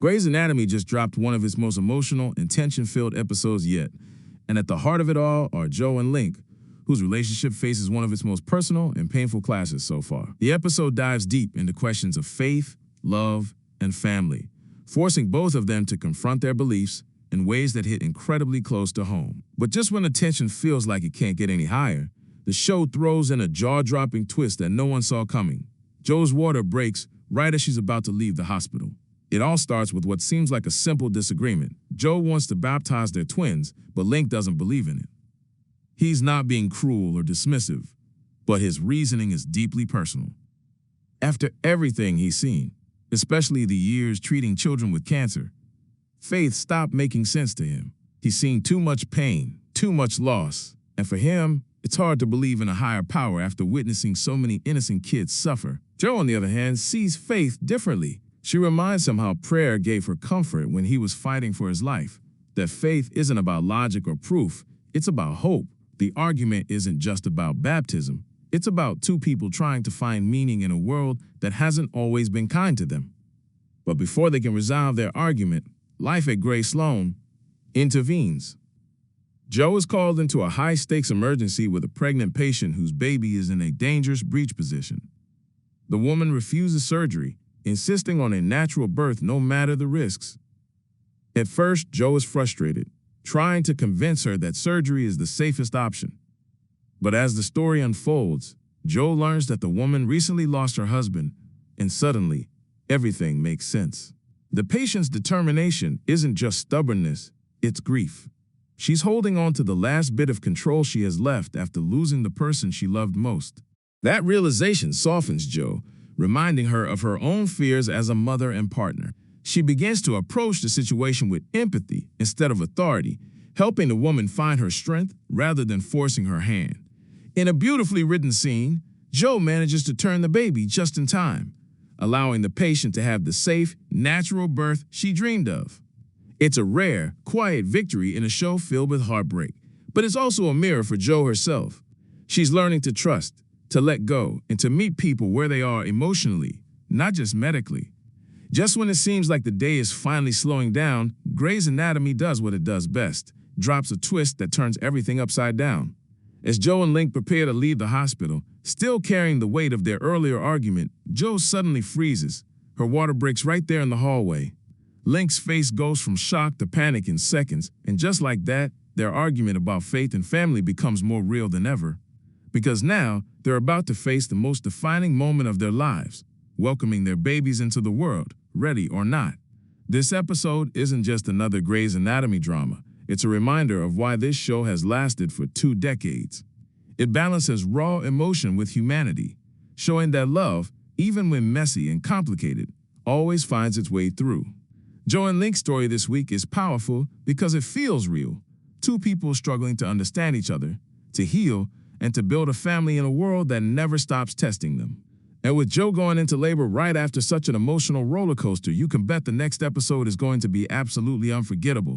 Grey's Anatomy just dropped one of its most emotional and tension-filled episodes yet, and at the heart of it all are Joe and Link, whose relationship faces one of its most personal and painful clashes so far. The episode dives deep into questions of faith, love, and family, forcing both of them to confront their beliefs in ways that hit incredibly close to home. But just when the tension feels like it can't get any higher, the show throws in a jaw-dropping twist that no one saw coming. Joe's water breaks right as she's about to leave the hospital. It all starts with what seems like a simple disagreement. Joe wants to baptize their twins, but Link doesn't believe in it. He's not being cruel or dismissive, but his reasoning is deeply personal. After everything he's seen, especially the years treating children with cancer, faith stopped making sense to him. He's seen too much pain, too much loss, and for him, it's hard to believe in a higher power after witnessing so many innocent kids suffer. Joe, on the other hand, sees faith differently. She reminds him how prayer gave her comfort when he was fighting for his life, that faith isn't about logic or proof, it's about hope. The argument isn't just about baptism, it's about two people trying to find meaning in a world that hasn't always been kind to them. But before they can resolve their argument, life at Grey Sloan intervenes. Joe is called into a high-stakes emergency with a pregnant patient whose baby is in a dangerous breech position. The woman refuses surgery, insisting on a natural birth no matter the risks. At first, Joe is frustrated, trying to convince her that surgery is the safest option. But as the story unfolds, Joe learns that the woman recently lost her husband, and suddenly, everything makes sense. The patient's determination isn't just stubbornness, it's grief. She's holding on to the last bit of control she has left after losing the person she loved most. That realization softens Joe, reminding her of her own fears as a mother and partner. She begins to approach the situation with empathy instead of authority, helping the woman find her strength rather than forcing her hand. In a beautifully written scene, Joe manages to turn the baby just in time, allowing the patient to have the safe, natural birth she dreamed of. It's a rare, quiet victory in a show filled with heartbreak, but it's also a mirror for Joe herself. She's learning to trust, to let go, and to meet people where they are emotionally, not just medically. Just when it seems like the day is finally slowing down, Grey's Anatomy does what it does best, drops a twist that turns everything upside down. As Joe and Link prepare to leave the hospital, still carrying the weight of their earlier argument, Joe suddenly freezes. Her water breaks right there in the hallway. Link's face goes from shock to panic in seconds, and just like that, their argument about faith and family becomes more real than ever. Because now, they're about to face the most defining moment of their lives, welcoming their babies into the world, ready or not. This episode isn't just another Grey's Anatomy drama, it's a reminder of why this show has lasted for 2 decades. It balances raw emotion with humanity, showing that love, even when messy and complicated, always finds its way through. Joe and Link's story this week is powerful because it feels real. Two people struggling to understand each other, to heal, and to build a family in a world that never stops testing them. And with Joe going into labor right after such an emotional roller coaster, you can bet the next episode is going to be absolutely unforgettable.